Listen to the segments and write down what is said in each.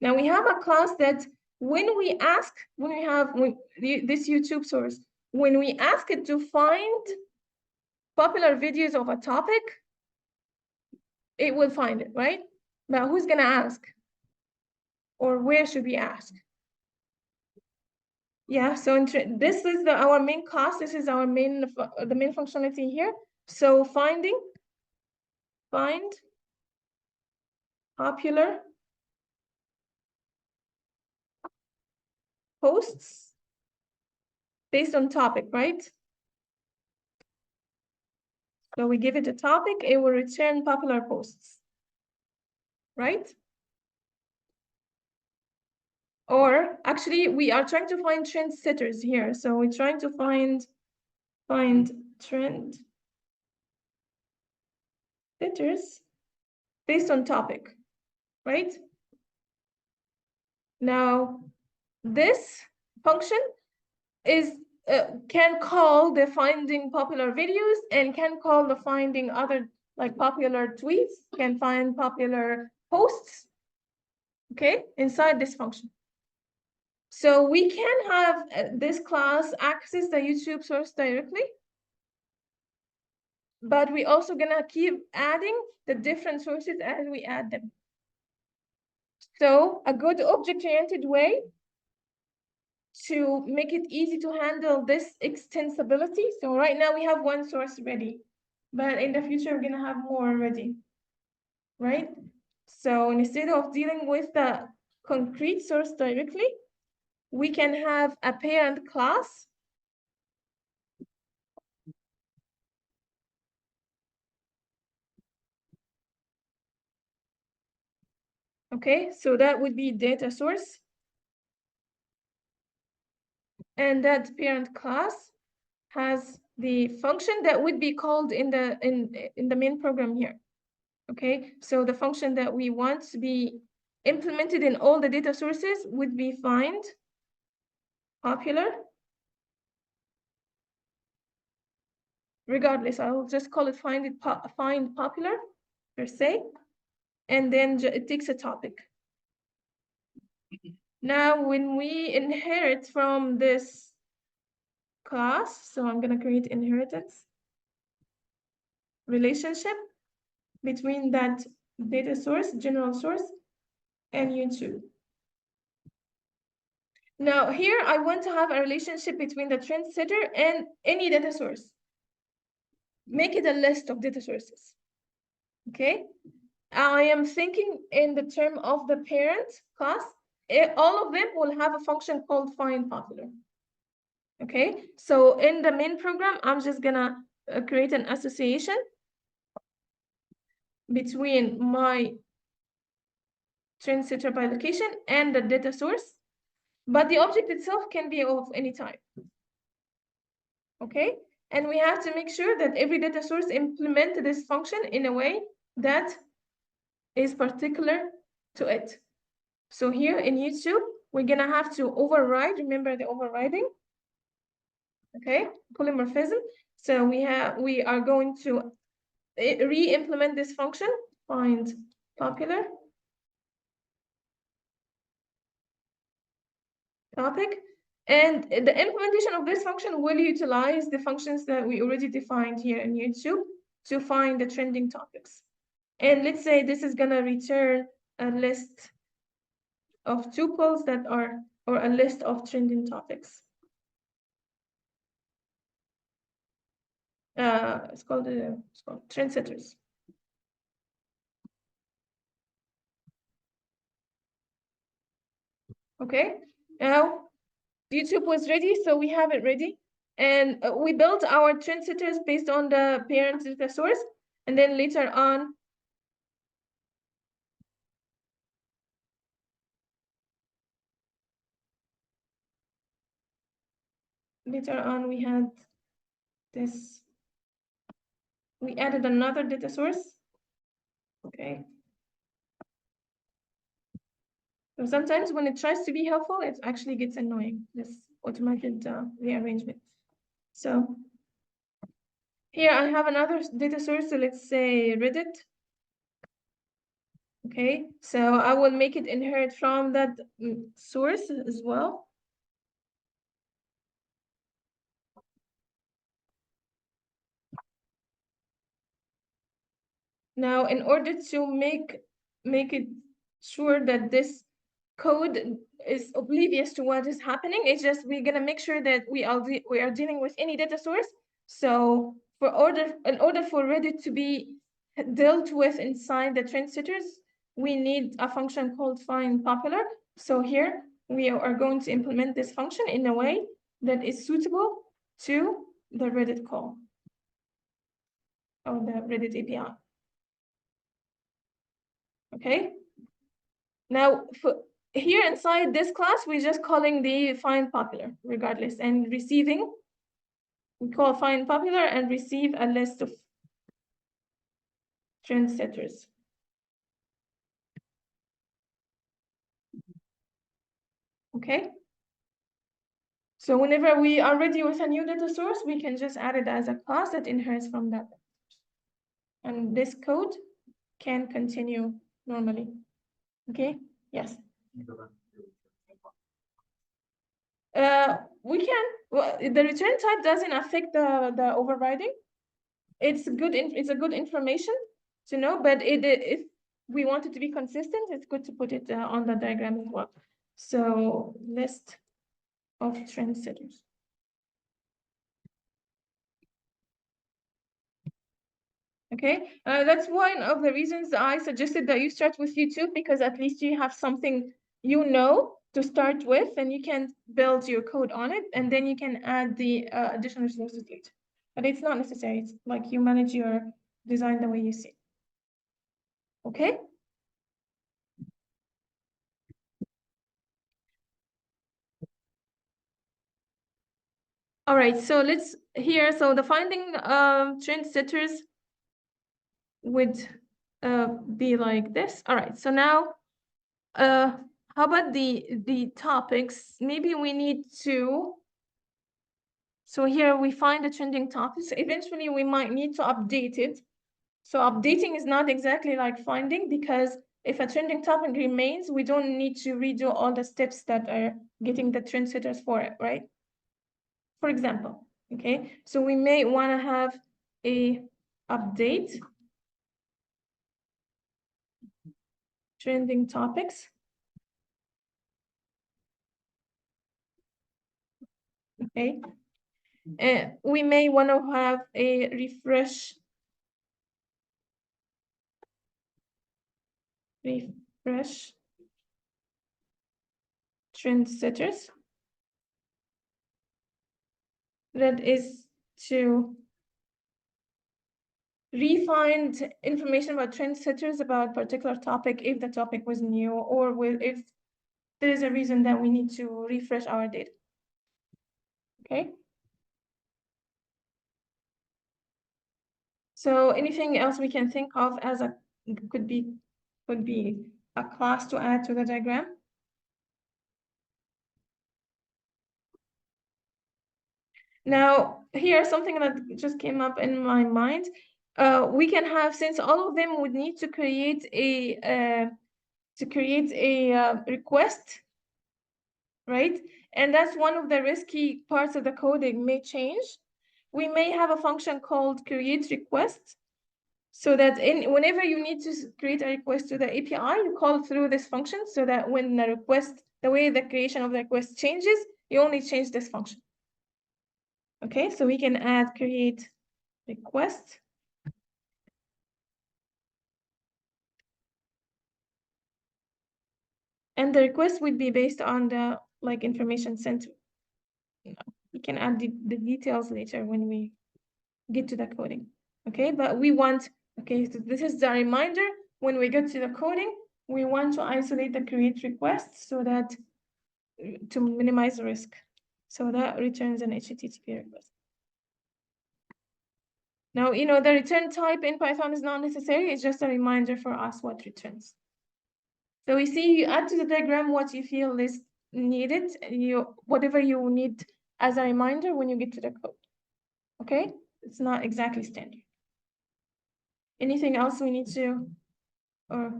Now we have a class that when we have this YouTube source, when we ask it to find popular videos of a topic, it will find it, right? But who's gonna ask? Or where should we ask? Yeah, so this is our main class. This is our main the main functionality here. So find popular posts based on topic, right? So we give it a topic, it will return popular posts, right? Or actually, we are trying to find trend setters here. So we're trying to find trend setters based on topic, right? Now, this function can call the finding popular videos and can call the finding other like popular tweets, can find popular posts, okay, inside this function. So we can have this class access the YouTube source directly, but we also gonna keep adding the different sources as we add them. So a good object-oriented way to make it easy to handle this extensibility. So right now we have one source ready, but in the future we're gonna have more ready, right? So instead of dealing with the concrete source directly, we can have a parent class okay, so that would be data source. And that parent class has the function that would be called in the main program here. Okay, so the function that we want to be implemented in all the data sources would be find popular. Regardless, I'll just call it find popular per se, and then it takes a topic. Now, when we inherit from this class, so I'm gonna create inheritance relationship between that data source, general source, and YouTube. Now here I want to have a relationship between the trend setter and any data source. Make it a list of data sources. Okay, I am thinking in the term of the parent class. All of them will have a function called find popular. Okay, so in the main program, I'm just gonna create an association between my trend setter by location and the data source, but the object itself can be of any type. Okay, and we have to make sure that every data source implement this function in a way that is particular to it. So here in YouTube, we're gonna have to override, remember the overriding, okay, polymorphism. So we are going to re-implement this function, find popular topic, and the implementation of this function will utilize the functions that we already defined here in YouTube to find the trending topics. And let's say this is gonna return a list of tuples that are, or a list of trending topics. It's called trend setters. Okay, now YouTube was ready, so we have it ready. And we built our trend setters based on the parent data source. And then later on, we had this, we added another data source. Okay. So sometimes when it tries to be helpful, it actually gets annoying, this automated rearrangement. So here I have another data source. So let's say Reddit. Okay, so I will make it inherit from that source as well. Now, in order to make it sure that this code is oblivious to what is happening, it's just we're gonna make sure that we are dealing with any data source. So in order for Reddit to be dealt with inside the trend setters, we need a function called find popular. So here we are going to implement this function in a way that is suitable to the Reddit call or the Reddit API. Okay. Now, here inside this class, we're just calling the find popular regardless, and receiving, we call find popular and receive a list of trend setters. Okay. So whenever we are ready with a new data source, we can just add it as a class that inherits from that. And this code can continue normally. Okay. Yes. We can. Well, the return type doesn't affect the overriding. It's a good information to know, but if we want it to be consistent, it's good to put it on the diagram as well. So list of trend setters. Okay, that's one of the reasons I suggested that you start with YouTube, because at least you have something you know to start with, and you can build your code on it, and then you can add the additional resources later. But it's not necessary. It's like you manage your design the way you see. Okay. All right, so let's here. So the finding trend setters would be like this. All right, so now how about the topics? Maybe we need to. So here we find the trending topics. Eventually, we might need to update it. So updating is not exactly like finding, because if a trending topic remains, we don't need to redo all the steps that are getting the trend setters for it, right? For example, okay, so we may want to have a update trending topics. Okay, we may want to have a refresh trend setters. That is to re-find information about trend setters about particular topic if the topic was new, or if there is a reason that we need to refresh our data. Okay. So anything else we can think of as a could be a class to add to the diagram? Now, here's something that just came up in my mind. We can have, since all of them would need to create a request, right? And that's one of the risky parts of the code that may change. We may have a function called create request, so that whenever you need to create a request to the API, you call through this function, so that when the request, the way the creation of the request changes, you only change this function. Okay, so we can add create request. And the request would be based on the information sent. We can add the details later when we get to the coding. Okay, but we want, okay, so this is the reminder. When we get to the coding, we want to isolate the create request so that to minimize the risk. So that returns an HTTP request. Now, the return type in Python is not necessary. It's just a reminder for us what returns. So we see you add to the diagram what you feel is needed, whatever you need as a reminder when you get to the code. Okay, it's not exactly standard. Anything else we need to or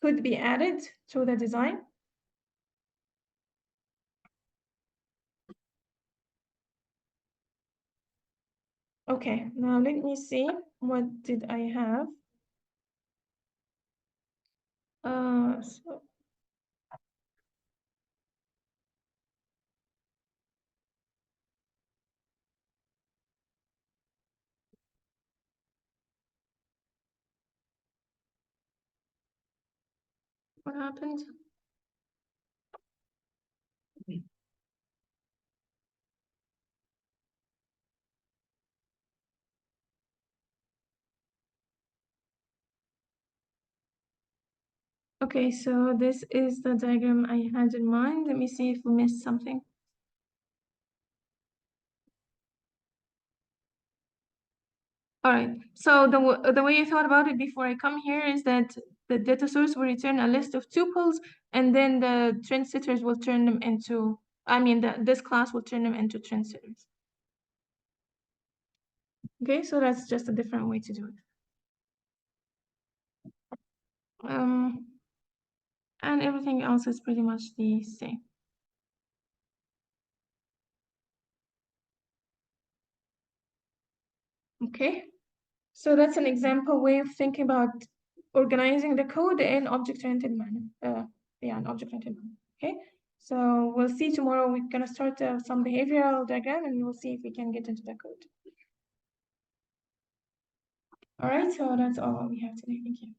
could be added to the design. Okay, now let me see, what did I have? So what happened? Okay, so this is the diagram I had in mind. Let me see if we missed something. All right, so the way I thought about it before I come here is that the data source will return a list of tuples, and then the trend setters will turn them into, this class will turn them into trend setters. Okay, so that's just a different way to do it. And everything else is pretty much the same. Okay, so that's an example way of thinking about organizing the code in object-oriented manner. An object-oriented manner. Okay, so we'll see tomorrow. We're gonna start some behavioral diagram, and we'll see if we can get into the code. All right, so that's all we have today. Thank you.